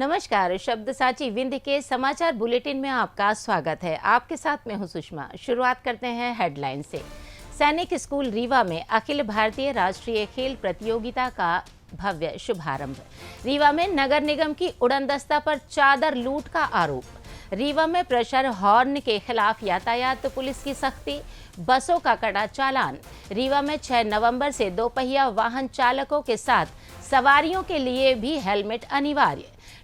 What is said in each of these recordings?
नमस्कार, शब्द साची विंध्य के समाचार बुलेटिन में आपका स्वागत है। आपके साथ मैं हूं सुषमा। शुरुआत करते हैं हेडलाइन से। सैनिक स्कूल रीवा में अखिल भारतीय राष्ट्रीय खेल प्रतियोगिता का भव्य शुभारंभ। रीवा में नगर निगम की उड़नदस्ता पर चादर लूट का आरोप। रीवा में प्रेशर हॉर्न के खिलाफ यातायात पुलिस की सख्ती, बसों का कड़ा चालान। रीवा में 6 नवंबर से दोपहिया वाहन चालकों के साथ सवारियों के लिए भी हेलमेट अनिवार्य।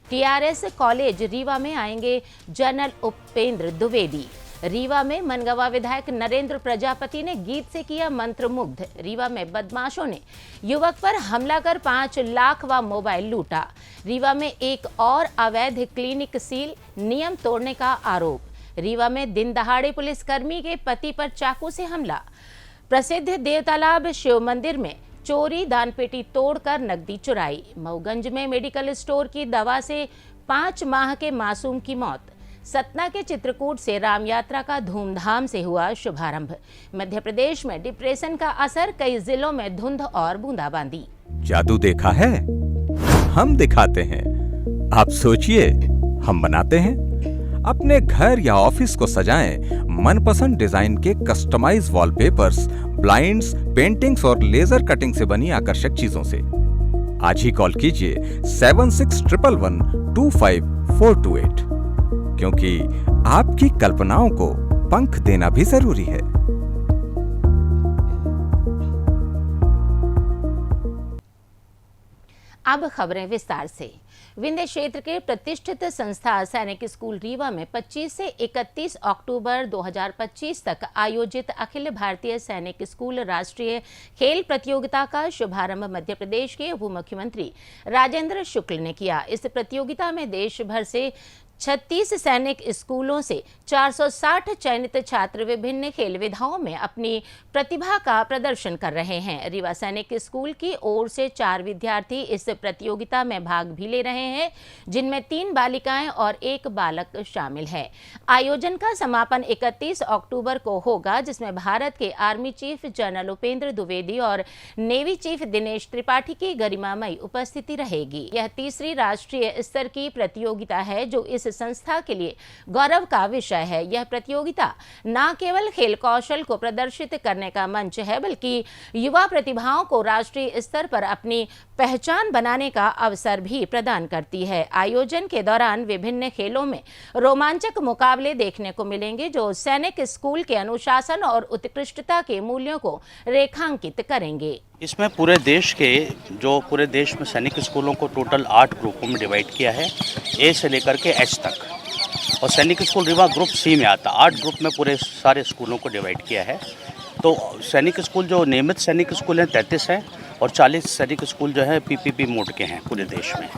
टीआरएस कॉलेज रीवा में आएंगे जनरल उपेंद्र द्विवेदी। रीवा में मनगवा विधायक नरेंद्र प्रजापति ने गीत से किया मंत्रमुग्ध। रीवा में बदमाशों ने युवक पर हमला कर 5 लाख व मोबाइल लूटा। रीवा में एक और अवैध क्लिनिक सील, नियम तोड़ने का आरोप। रीवा में दिन दहाड़े पुलिसकर्मी के पति पर चाकू से हमला। प्रसिद्ध देवतालाब शिव मंदिर में चोरी, दानपेटी तोड़कर नकदी चुराई। मऊगंज में मेडिकल स्टोर की दवा से 5 माह के मासूम की मौत। सतना के चित्रकूट से राम यात्रा का धूमधाम से हुआ शुभारंभ। मध्य प्रदेश में डिप्रेशन का असर, कई जिलों में धुंध और बूंदाबांदी। जादू देखा है, हम दिखाते हैं। आप सोचिए, हम बनाते हैं। अपने घर या ऑफिस को सजाएं मनपसंद डिजाइन के कस्टमाइज वॉलपेपर्स, ब्लाइंड्स, पेंटिंग्स और लेजर कटिंग से बनी आकर्षक चीजों से। आज ही कॉल कीजिए 7611125428, क्योंकि आपकी कल्पनाओं को पंख देना भी जरूरी है। अब खबरें विस्तार से। विंध्य क्षेत्र के प्रतिष्ठित संस्था सैनिक स्कूल रीवा में 25 से 31 अक्टूबर 2025 तक आयोजित अखिल भारतीय सैनिक स्कूल राष्ट्रीय खेल प्रतियोगिता का शुभारंभ मध्य प्रदेश के उप मुख्यमंत्री राजेंद्र शुक्ल ने किया। इस प्रतियोगिता में देश भर से 36 सैनिक स्कूलों से 460 चयनित छात्र विभिन्न खेल विधाओं में अपनी प्रतिभा का प्रदर्शन कर रहे हैं। रीवा सैनिक स्कूल की ओर से 4 विद्यार्थी इस प्रतियोगिता में भाग भी ले रहे हैं, जिनमें 3 बालिकाएं और 1 बालक शामिल है। आयोजन का समापन 31 अक्टूबर को होगा, जिसमें भारत के army chief general Upendra Dwivedi और नेवी चीफ दिनेश त्रिपाठी की गरिमामयी उपस्थिति रहेगी। यह तीसरी राष्ट्रीय स्तर की प्रतियोगिता है जो इस संस्था के लिए गौरव का विषय है। यह प्रतियोगिता न केवल खेल कौशल को प्रदर्शित करने का मंच है, बल्कि युवा प्रतिभाओं को राष्ट्रीय स्तर पर अपनी पहचान बनाने का अवसर भी प्रदान करती है। आयोजन के दौरान विभिन्न खेलों में रोमांचक मुकाबले देखने को मिलेंगे, जो सैनिक स्कूल के अनुशासन और उत्कृष्टता के मूल्यों को रेखांकित करेंगे। इसमें पूरे देश में सैनिक स्कूलों को टोटल 8 ग्रुपों में डिवाइड किया है, ए से लेकर के एच तक। और सैनिक स्कूल रीवा ग्रुप सी में आता। 8 ग्रुप में पूरे सारे स्कूलों को डिवाइड किया है। तो सैनिक स्कूल जो नियमित सैनिक स्कूल हैं 33 हैं और 40 सैनिक स्कूल जो है पीपीपी मोड के हैं पूरे देश में।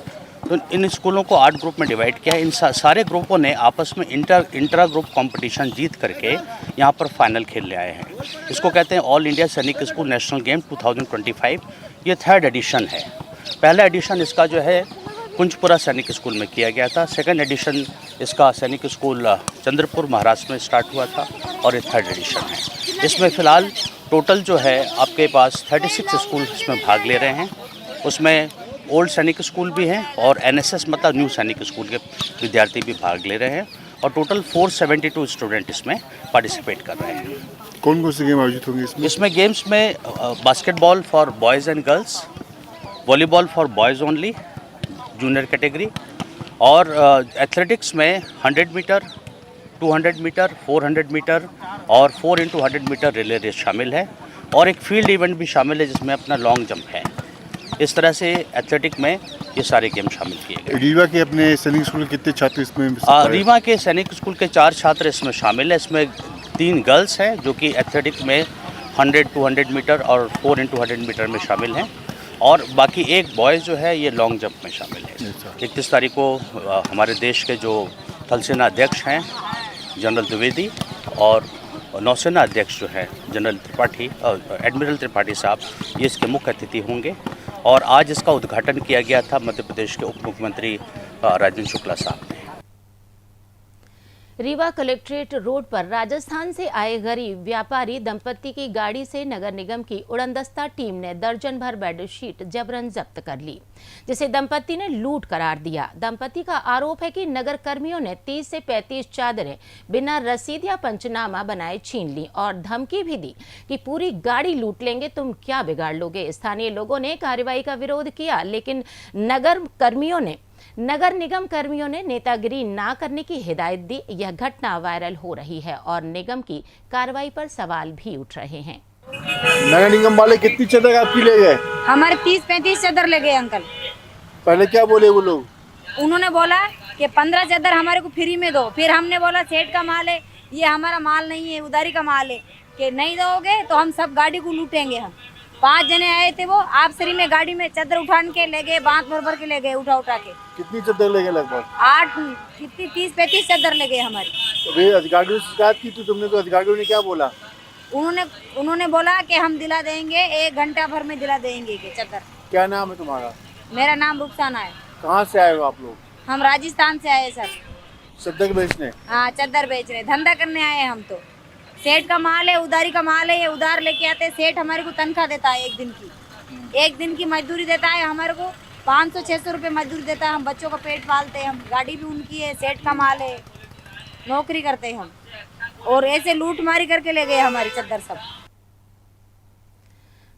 तो इन स्कूलों को 8 ग्रुप में डिवाइड किया है। इन सारे ग्रुपों ने आपस में इंट्रा ग्रुप कंपटीशन जीत करके यहाँ पर फाइनल खेल ले आए हैं। इसको कहते हैं ऑल इंडिया सैनिक स्कूल नेशनल गेम 2025। ये 3rd एडिशन है। पहला एडिशन इसका जो है कुंजपुरा सैनिक स्कूल में किया गया था। 2nd एडिशन इसका सैनिक स्कूल चंद्रपुर महाराष्ट्र में स्टार्ट हुआ था और ये 3rd एडिशन है। इसमें फ़िलहाल टोटल जो है आपके पास 36 स्कूल इसमें भाग ले रहे हैं। उसमें ओल्ड सैनिक स्कूल भी हैं और एनएसएस मतलब न्यू सैनिक स्कूल के विद्यार्थी भी भाग ले रहे हैं और टोटल 472 स्टूडेंट इसमें पार्टिसिपेट कर रहे हैं। कौन कौन सी गेम आयोजित होंगी इसमें गेम्स में basketball for boys and girls, volleyball for boys only junior category, और एथलेटिक्स में 100 मीटर, 200 मीटर, 400 मीटर और 4x100 मीटर रिले रेस शामिल है और एक फील्ड इवेंट भी शामिल है जिसमें अपना लॉन्ग जंप है। इस तरह से एथलेटिक में ये सारे गेम शामिल किए गए। रीवा के अपने सैनिक स्कूल के कितने छात्र इसमें? रीवा के सैनिक स्कूल के 4 छात्र इसमें शामिल है। इसमें 3 गर्ल्स हैं जो कि एथलेटिक में 100, 200 मीटर और 4x100 मीटर में शामिल हैं और बाकी एक बॉयज़ जो है ये लॉन्ग जंप में शामिल है। 31 तारीख को हमारे देश के जो थल सेना अध्यक्ष हैं जनरल द्विवेदी और नौसेना अध्यक्ष जो है जनरल त्रिपाठी, एडमिरल त्रिपाठी साहब, ये इसके मुख्य अतिथि होंगे और आज इसका उद्घाटन किया गया था मध्य प्रदेश के उप मुख्यमंत्री राजेंद्र शुक्ला साहब ने। रीवा कलेक्ट्रेट रोड पर राजस्थान से आए गरीब व्यापारी दंपति की गाड़ी से नगर निगम की उड़नदस्ता टीम ने दर्जन भर बेडशीट जबरन जब्त कर ली, जिसे दंपति ने लूट करार दिया। दंपति का आरोप है कि नगर कर्मियों ने 30 से 35 चादरें बिना रसीद या पंचनामा बनाए छीन ली और धमकी भी दी कि पूरी गाड़ी लूट लेंगे, तुम क्या बिगाड़ लोगे। स्थानीय लोगों ने कार्रवाई का विरोध किया, लेकिन नगर निगम कर्मियों ने नेतागिरी ना करने की हिदायत दी। यह घटना वायरल हो रही है और निगम की कार्रवाई पर सवाल भी उठ रहे हैं। नगर निगम वाले कितनी चादर आपकी ले गए? हमारे 30-35 चादर ले गए अंकल। पहले क्या बोले वो लोग? उन्होंने बोला कि 15 चादर हमारे को फ्री में दो। फिर हमने बोला सेठ का माल है, ये हमारा माल नहीं है, उधारी का माल है, कि नहीं दोगे तो हम सब गाड़ी को लूटेंगे। हम 5 जने आए थे, वो आप सरी में गाड़ी में चादर उठा के ले गए, बांध भर के ले गए, उठा के। कितनी चादर ले गए? लगभग 8 कितनी 30-35 चादर ले गए हमारी। तो अधिकारियों से शिकायत की तो तुमने? तो अधिकारियों ने क्या बोला? उन्होंने बोला कि हम दिला देंगे, 1 घंटा भर में दिला देंगे कि चादर। क्या नाम है तुम्हारा? मेरा नाम रुखसाना है। कहाँ से आए हो आप लोग? हम राजस्थान से आए सर। चादर बेचने? हाँ, चादर बेच रहे, धंधा करने आए हम। तो सेठ का माल है, उधारी का माल है, ये उधार लेके आते हैं। सेठ हमारे को तनख्वाह देता है, एक दिन की मजदूरी देता है हमारे को। 500-600 रुपये मजदूरी देता है। हम बच्चों का पेट पालते हैं, हम गाड़ी भी उनकी है, सेठ का माल है, नौकरी करते हैं हम। और ऐसे लूट मारी करके ले गए हमारी चादर सब।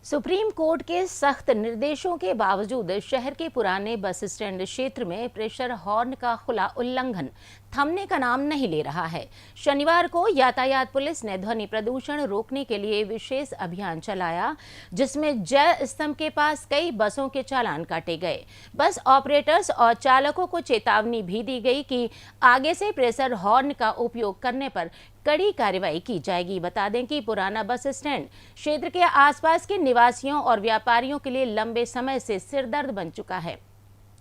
सुप्रीम कोर्ट के सख्त निर्देशों के बावजूद शहर के पुराने बस स्टैंड क्षेत्र में प्रेशर हॉर्न का खुला उल्लंघन थमने का नाम नहीं ले रहा है। शनिवार को यातायात पुलिस ने ध्वनि प्रदूषण रोकने के लिए विशेष अभियान चलाया, जिसमें जय स्तंभ के पास कई बसों के चालान काटे गए। बस ऑपरेटर्स और चालकों को चेतावनी भी दी गई कि आगे से प्रेशर हॉर्न का उपयोग करने पर कड़ी कार्रवाई की जाएगी। बता दें कि पुराना बस स्टैंड क्षेत्र के आसपास के निवासियों और व्यापारियों के लिए लंबे समय से सिरदर्द बन चुका है।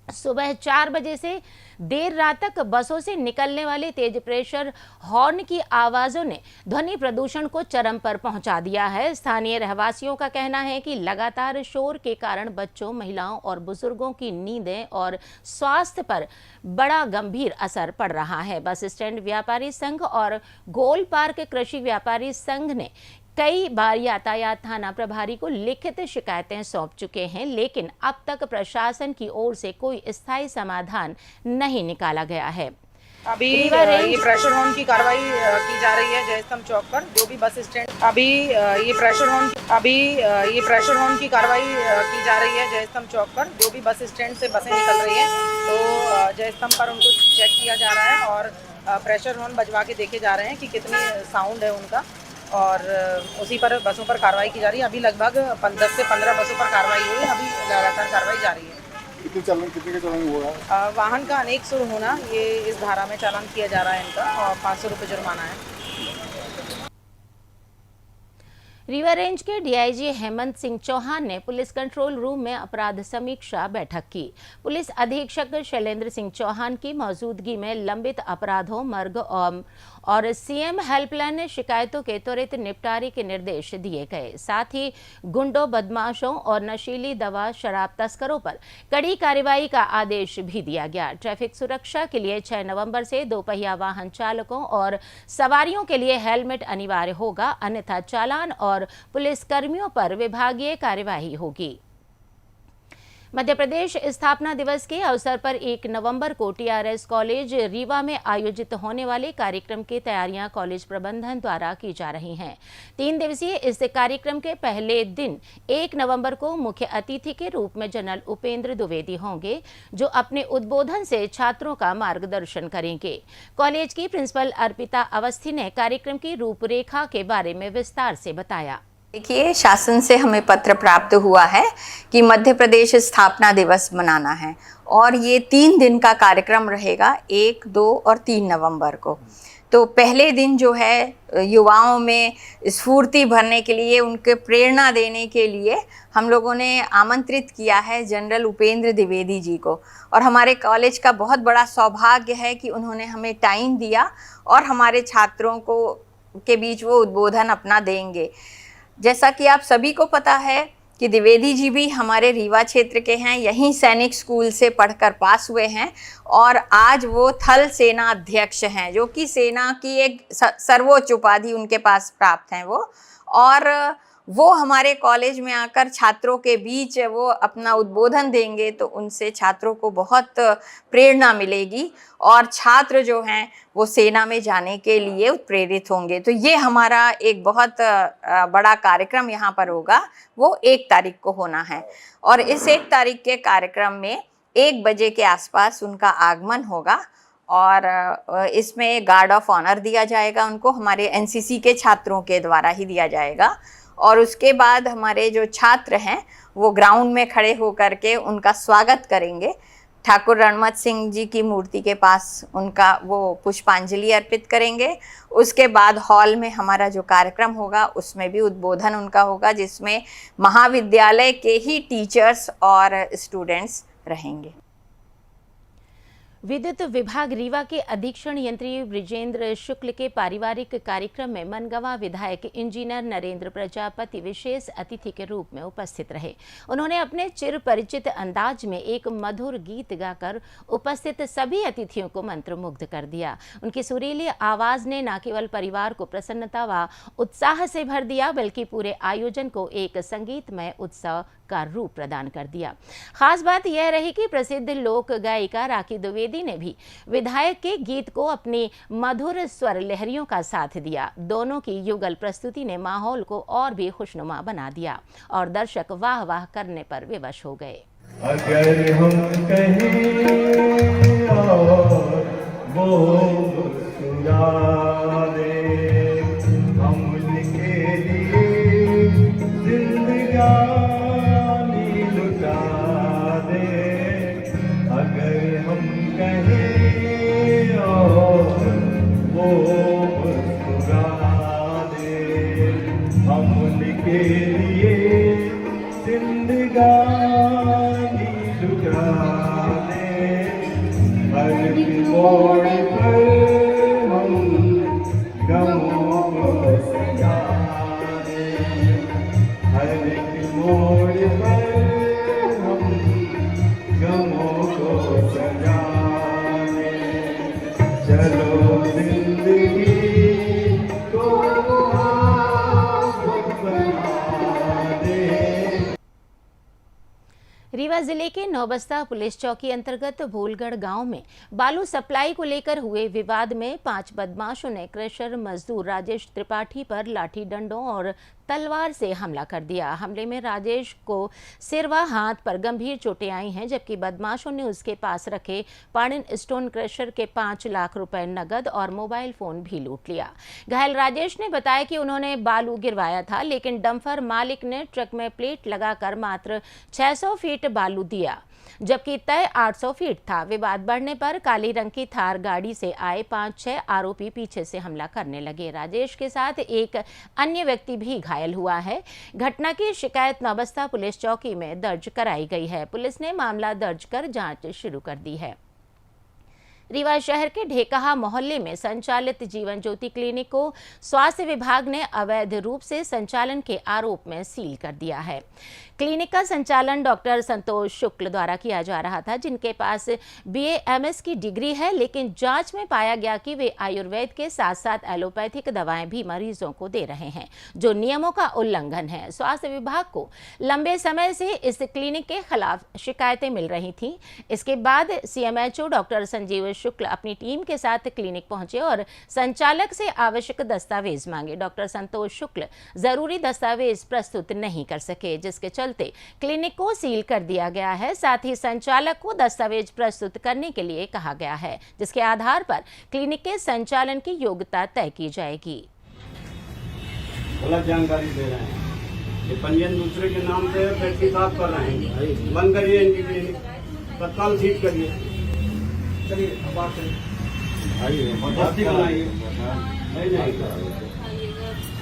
सुबह 4 बजे से देर रात तक बसों से निकलने वाले तेज प्रेशर हॉर्न की आवाजों ने ध्वनि प्रदूषण को चरम पर पहुंचा दिया है। स्थानीय रहवासियों का कहना है कि लगातार शोर के कारण बच्चों, महिलाओं और बुजुर्गों की नींदें और स्वास्थ्य पर बड़ा गंभीर असर पड़ रहा है। बस स्टैंड व्यापारी संघ और गोल पार्क कृषि व्यापारी संघ ने कई बार यातायात थाना प्रभारी को लिखित शिकायतें सौंप चुके हैं, लेकिन अब तक प्रशासन की ओर से कोई स्थायी समाधान नहीं निकाला गया है। अभी ये प्रेशर हॉर्न की कार्रवाई की जा रही है जय स्तंभ चौक पर। जो भी बस स्टैंड अभी ये प्रेशर हॉर्न की कार्रवाई की जा रही है जय स्तंभ चौक पर। जो भी बस स्टैंड से बसें निकल रही हैं तो जय स्तंभ पर उनको चेक किया जा रहा है और प्रेशर हॉर्न बजवा के देखे जा रहे हैं कि कितनी साउंड है उनका, और उसी पर बसों पर कार्रवाई की जा रही है। अभी लगभग 10 से 15 बसों पर कार्रवाई हुई है। अभी लगातार कार्रवाई जारी है। कितने का चालान हुआ है? वाहन का अनेक शुरू होना, ये इस धारा में चालान किया जा रहा है इनका, और 500 रुपये जुर्माना है। रीवा रेंज के डीआईजी हेमंत सिंह चौहान ने पुलिस कंट्रोल रूम में अपराध समीक्षा बैठक की। पुलिस अधीक्षक शैलेंद्र सिंह चौहान की मौजूदगी में लंबित अपराधों, मर्ग और सीएम हेल्पलाइन शिकायतों के त्वरित निपटारे के निर्देश दिए गए। साथ ही गुंडों, बदमाशों और नशीली दवा, शराब तस्करों पर कड़ी कार्रवाई का आदेश भी दिया गया। ट्रैफिक सुरक्षा के लिए 6 नवंबर से दोपहिया वाहन चालकों और सवारियों के लिए हेलमेट अनिवार्य होगा, अन्यथा चालान और पुलिस कर्मियों पर विभागीय कार्यवाही होगी। मध्य प्रदेश स्थापना दिवस के अवसर पर 1 नवंबर को टीआरएस कॉलेज रीवा में आयोजित होने वाले कार्यक्रम की तैयारियां कॉलेज प्रबंधन द्वारा की जा रही हैं। 3 दिवसीय इस कार्यक्रम के पहले दिन 1 नवंबर को मुख्य अतिथि के रूप में जनरल उपेंद्र द्विवेदी होंगे, जो अपने उद्बोधन से छात्रों का मार्गदर्शन करेंगे। कॉलेज की प्रिंसिपल अर्पिता अवस्थी ने कार्यक्रम की रूपरेखा के बारे में विस्तार से बताया। देखिए, शासन से हमें पत्र प्राप्त हुआ है कि मध्य प्रदेश स्थापना दिवस मनाना है और ये 3 दिन का कार्यक्रम रहेगा, 1, 2 और 3 नवंबर को। तो पहले दिन जो है युवाओं में स्फूर्ति भरने के लिए, उनके प्रेरणा देने के लिए हम लोगों ने आमंत्रित किया है जनरल उपेंद्र द्विवेदी जी को, और हमारे कॉलेज का बहुत बड़ा सौभाग्य है कि उन्होंने हमें टाइम दिया और हमारे छात्रों को के बीच वो उद्बोधन अपना देंगे। जैसा कि आप सभी को पता है कि द्विवेदी जी भी हमारे रीवा क्षेत्र के हैं, यहीं सैनिक स्कूल से पढ़कर पास हुए हैं और आज वो थल सेना अध्यक्ष हैं, जो कि सेना की एक सर्वोच्च उपाधि उनके पास प्राप्त हैं वो। और वो हमारे कॉलेज में आकर छात्रों के बीच वो अपना उद्बोधन देंगे तो उनसे छात्रों को बहुत प्रेरणा मिलेगी और छात्र जो हैं वो सेना में जाने के लिए प्रेरित होंगे। तो ये हमारा एक बहुत बड़ा कार्यक्रम यहाँ पर होगा, वो 1 तारीख को होना है और इस 1 तारीख के कार्यक्रम में 1 बजे के आसपास उनका आगमन होगा और इसमें गार्ड ऑफ ऑनर दिया जाएगा उनको, हमारे एनसीसी के छात्रों के द्वारा ही दिया जाएगा। और उसके बाद हमारे जो छात्र हैं वो ग्राउंड में खड़े होकर के उनका स्वागत करेंगे। ठाकुर रणमत सिंह जी की मूर्ति के पास उनका वो पुष्पांजलि अर्पित करेंगे। उसके बाद हॉल में हमारा जो कार्यक्रम होगा उसमें भी उद्बोधन उनका होगा, जिसमें महाविद्यालय के ही टीचर्स और स्टूडेंट्स रहेंगे। विद्युत विभाग रीवा के अधीक्षण यंत्री ब्रिजेंद्र शुक्ल के पारिवारिक कार्यक्रम में मनगवा विधायक इंजीनियर नरेंद्र प्रजापति विशेष अतिथि के रूप में उपस्थित रहे। उन्होंने अपने चिर परिचित अंदाज में एक मधुर गीत गाकर उपस्थित सभी अतिथियों को मंत्रमुग्ध कर दिया। उनकी सुरीली आवाज ने न केवल परिवार को प्रसन्नता व उत्साह से भर दिया, बल्कि पूरे आयोजन को एक संगीतमय उत्सव का रूप प्रदान कर दिया। खास बात यह रही कि प्रसिद्ध लोक गायिका राखी द्विवेदी ने भी विधायक के गीत को अपनी मधुर स्वर लहरियों का साथ दिया। दोनों की युगल प्रस्तुति ने माहौल को और भी खुशनुमा बना दिया और दर्शक वाह वाह करने पर विवश हो गए। अगर हम कहें और वो मुस्कुरा दे, हम उनके लिए जिंदगानी लुटा दे। अगर हम कहें और वो मुस्कुरा दे, हम उनके लिए जिंदगानी लुटा दे। हर मोड़ पर हम गमों को सजा दे, हर मोड़ पर हम गमों को सजा दे। चलो जिंदगी को आफत बना दे। रीवा जिले के नौबस्ता पुलिस चौकी अंतर्गत भूलगढ़ गांव में बालू सप्लाई को लेकर हुए विवाद में 5 बदमाशों ने क्रशर मजदूर राजेश त्रिपाठी पर लाठी डंडों और तलवार से हमला कर दिया। हमले में राजेश को सिर व हाथ पर गंभीर चोटें आई हैं, जबकि बदमाशों ने उसके पास रखे पाणिन स्टोन क्रशर के 5 लाख रुपए नगद और मोबाइल फोन भी लूट लिया। घायल राजेश ने बताया कि उन्होंने बालू गिरवाया था, लेकिन डंपर मालिक ने ट्रक में प्लेट लगाकर मात्र 600 फीट बालू दिया, जबकि तय 800 फीट था। विवाद बढ़ने पर काली रंग की थार गाड़ी से आए 5-6 आरोपी पीछे से हमला करने लगे। राजेश के साथ एक अन्य व्यक्ति भी घायल हुआ है। घटना की शिकायत नौबस्ता पुलिस चौकी में दर्ज कराई गई है। पुलिस ने मामला दर्ज कर जांच शुरू कर दी है। रीवा शहर के ढेकहा मोहल्ले में संचालित जीवन ज्योति क्लिनिक को स्वास्थ्य विभाग ने अवैध रूप से संचालन के आरोप में सील कर दिया है। क्लिनिक का संचालन डॉक्टर संतोष शुक्ल द्वारा किया जा रहा था, जिनके पास BA-MS की डिग्री है, लेकिन जांच में पाया गया कि वे आयुर्वेद के साथ साथ एलोपैथिक दवाएं भी मरीजों को दे रहे हैं, जो नियमों का उल्लंघन है। स्वास्थ्य विभाग को लंबे समय से इस क्लिनिक के खिलाफ शिकायतें मिल रही थीं। इसके बाद CMHO डॉक्टर संजीव शुक्ल अपनी टीम के साथ क्लिनिक पहुंचे और संचालक से आवश्यक दस्तावेज मांगे। डॉक्टर संतोष शुक्ल जरूरी दस्तावेज प्रस्तुत नहीं कर सके, जिसके चलते क्लिनिक को सील कर दिया गया है। साथ ही संचालक को दस्तावेज प्रस्तुत करने के लिए कहा गया है, जिसके आधार पर क्लिनिक के संचालन की योग्यता तय की जाएगी। गलत जानकारी दे रहे हैं, ये पंजीयन दूसरे के नाम पे फैक्ट्री साफ कर रहे हैं। बंद करिए इनकी क्लिनिक, तत्काल सीज करिए। चलिए अब बात करिए, बनाइए।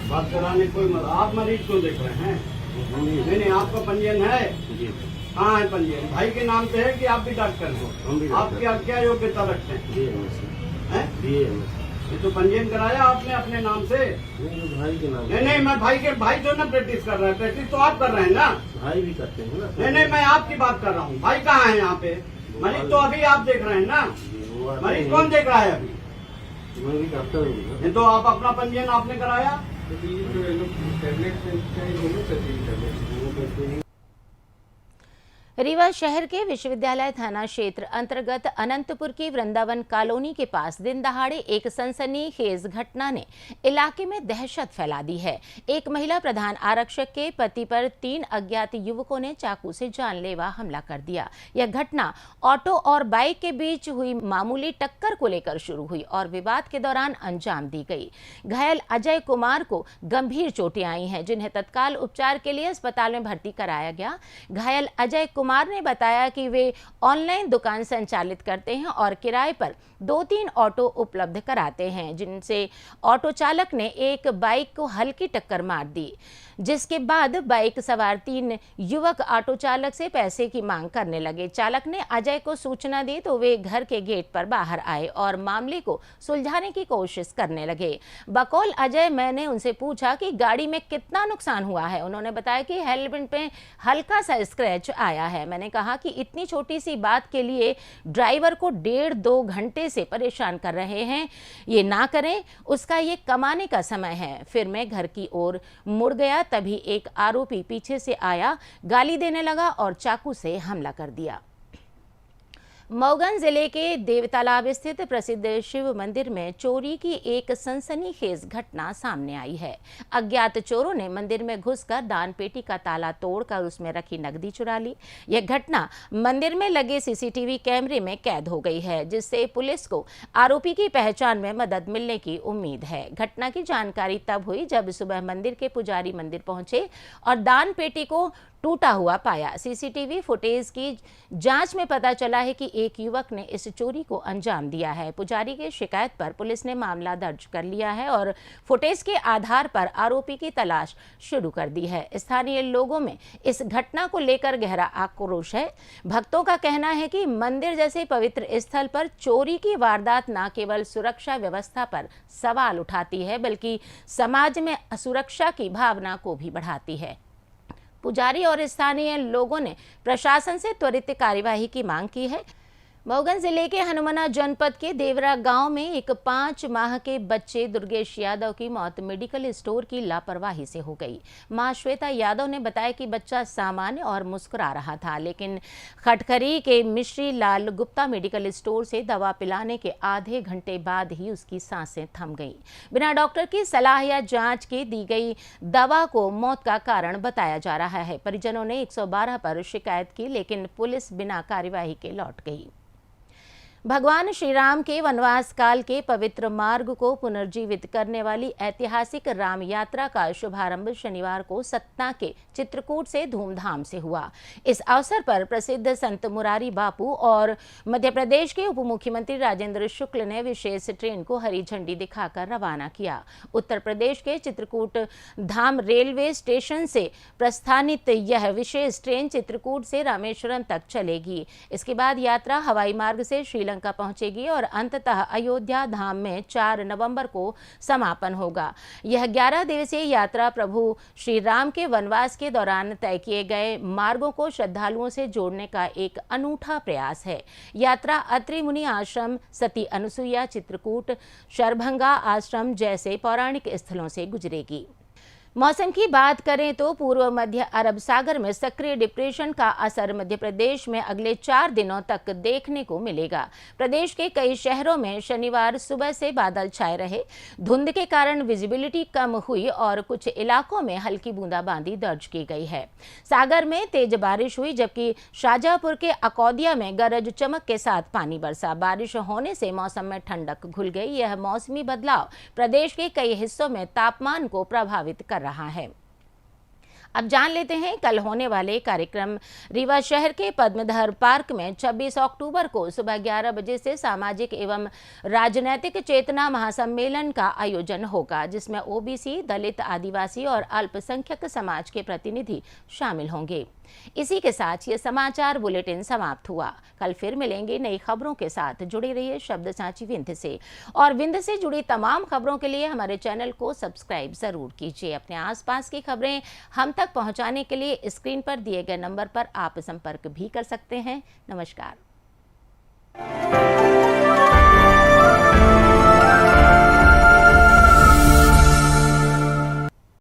बात कराने कोई मत, आप मरीज को देख रहे हैं? नहीं, आपका पंजीयन है? हाँ है पंजीयन, भाई के नाम पे है कि आप भी डॉक्टर हो? आप क्या योग्यता रखते हैं? ये तो पंजीयन कराया आपने अपने नाम से। भाई के नाम। नहीं, मैं भाई जो ना प्रैक्टिस कर रहा है, प्रैक्टिस तो आप कर रहे हैं ना। भाई भी करते हैं ना। नहीं, मैं आपकी बात कर रहा हूँ। भाई कहाँ है यहाँ पे? मरीज तो अभी आप देख रहे हैं ना। मरीज कौन देख रहा है अभी? मैं भी करता हूँ। ये तो आप अपना पंजीयन आपने कराया। रीवा शहर के विश्वविद्यालय थाना क्षेत्र अंतर्गत अनंतपुर की वृंदावन कॉलोनी के पास दिन दहाड़े एक सनसनीखेज घटना ने इलाके में दहशत फैला दी है। एक महिला प्रधान आरक्षक के पति पर 3 अज्ञात युवकों ने चाकू से जानलेवा हमला कर दिया। यह घटना ऑटो और बाइक के बीच हुई मामूली टक्कर को लेकर शुरू हुई और विवाद के दौरान अंजाम दी गई। घायल अजय कुमार को गंभीर चोटें आई हैं, जिन्हें तत्काल उपचार के लिए अस्पताल में भर्ती कराया गया। घायल अजय कुमार ने बताया कि वे ऑनलाइन दुकान संचालित करते हैं और किराए पर 2-3 ऑटो उपलब्ध कराते हैं, जिनसे ऑटो चालक ने एक बाइक को हल्की टक्कर मार दी, जिसके बाद बाइक सवार 3 युवक ऑटो चालक से पैसे की मांग करने लगे। चालक ने अजय को सूचना दी तो वे घर के गेट पर बाहर आए और मामले को सुलझाने की कोशिश करने लगे। बकौल अजय, मैंने उनसे पूछा कि गाड़ी में कितना नुकसान हुआ है। उन्होंने बताया कि हेलमेट पे हल्का सा स्क्रैच आया है। मैंने कहा कि इतनी छोटी सी बात के लिए ड्राइवर को 1.5-2 घंटे से परेशान कर रहे हैं, ये ना करें, उसका ये कमाने का समय है। फिर मैं घर की ओर मुड़ गया, तभी एक आरोपी पीछे से आया, गाली देने लगा और चाकू से हमला कर दिया। मऊगंज जिले के देवतालाब स्थित प्रसिद्ध शिव मंदिर में चोरी की एक सनसनीखेज घटना सामने आई है। अज्ञात चोरों ने मंदिर में घुसकर दान पेटी का ताला तोड़कर उसमें रखी नकदी चुरा ली। यह घटना मंदिर में लगे सीसीटीवी कैमरे में कैद हो गई है, जिससे पुलिस को आरोपी की पहचान में मदद मिलने की उम्मीद है। घटना की जानकारी तब हुई जब सुबह मंदिर के पुजारी मंदिर पहुंचे और दान पेटी को टूटा हुआ पाया। सीसीटीवी फुटेज की जांच में पता चला है कि एक युवक ने इस चोरी को अंजाम दिया है। पुजारी की शिकायत पर पुलिस ने मामला दर्ज कर लिया है और फुटेज के आधार पर आरोपी की तलाश शुरू कर दी है। स्थानीय लोगों में इस घटना को लेकर गहरा आक्रोश है। भक्तों का कहना है कि मंदिर जैसे पवित्र स्थल पर चोरी की वारदात न केवल सुरक्षा व्यवस्था पर सवाल उठाती है, बल्कि समाज में असुरक्षा की भावना को भी बढ़ाती है। पुजारी और स्थानीय लोगों ने प्रशासन से त्वरित कार्यवाही की मांग की है। मऊगंज जिले के हनुमाना जनपद के देवरा गांव में एक 5 माह के बच्चे दुर्गेश यादव की मौत मेडिकल स्टोर की लापरवाही से हो गई। मां श्वेता यादव ने बताया कि बच्चा सामान्य और मुस्कुरा रहा था, लेकिन खटखरी के मिश्री लाल गुप्ता मेडिकल स्टोर से दवा पिलाने के आधे घंटे बाद ही उसकी सांसें थम गईं। बिना डॉक्टर की सलाह या जांच के दी गई दवा को मौत का कारण बताया जा रहा है। परिजनों ने 112 पर शिकायत की, लेकिन पुलिस बिना कार्यवाही के लौट गई। भगवान श्री राम के वनवास काल के पवित्र मार्ग को पुनर्जीवित करने वाली ऐतिहासिक राम यात्रा का शुभारंभ शनिवार को सतना के चित्रकूट से धूमधाम से हुआ। इस अवसर पर प्रसिद्ध संत मुरारी बापू और मध्य प्रदेश के उप मुख्यमंत्री राजेंद्र शुक्ल ने विशेष ट्रेन को हरी झंडी दिखाकर रवाना किया। उत्तर प्रदेश के चित्रकूट धाम रेलवे स्टेशन से प्रस्थानित यह विशेष ट्रेन चित्रकूट से रामेश्वरम तक चलेगी। इसके बाद यात्रा हवाई मार्ग से श्रीलंका पहुंचेगी और अंततः अयोध्या धाम में 4 नवंबर को समापन होगा। यह 11 दिवसीय यात्रा प्रभु श्री राम के वनवास के दौरान तय किए गए मार्गों को श्रद्धालुओं से जोड़ने का एक अनूठा प्रयास है। यात्रा अत्रि मुनि आश्रम, सती अनुसुईया चित्रकूट, शरभंगा आश्रम जैसे पौराणिक स्थलों से गुजरेगी। मौसम की बात करें तो पूर्व मध्य अरब सागर में सक्रिय डिप्रेशन का असर मध्य प्रदेश में अगले 4 दिनों तक देखने को मिलेगा। प्रदेश के कई शहरों में शनिवार सुबह से बादल छाए रहे। धुंध के कारण विजिबिलिटी कम हुई और कुछ इलाकों में हल्की बूंदाबांदी दर्ज की गई है। सागर में तेज बारिश हुई, जबकि शाहजहांपुर के अकौदिया में गरज चमक के साथ पानी बरसा। बारिश होने से मौसम में ठंडक घुल गई। यह मौसमी बदलाव प्रदेश के कई हिस्सों में तापमान को प्रभावित कर रहा है। अब जान लेते हैं कल होने वाले कार्यक्रम। रीवा शहर के पद्मधर पार्क में 26 अक्टूबर को सुबह 11 बजे से सामाजिक एवं राजनैतिक चेतना महासम्मेलन का आयोजन होगा, जिसमें ओबीसी, दलित, आदिवासी और अल्पसंख्यक समाज के प्रतिनिधि शामिल होंगे। इसी के साथ ये समाचार बुलेटिन समाप्त हुआ। कल फिर मिलेंगे नई खबरों के साथ। जुड़े रहिए शब्द सांची विंध्य से, और विंध्य से जुड़ी तमाम खबरों के लिए हमारे चैनल को सब्सक्राइब जरूर कीजिए। अपने आसपास की खबरें हम तक पहुंचाने के लिए स्क्रीन पर दिए गए नंबर पर आप संपर्क भी कर सकते हैं। नमस्कार।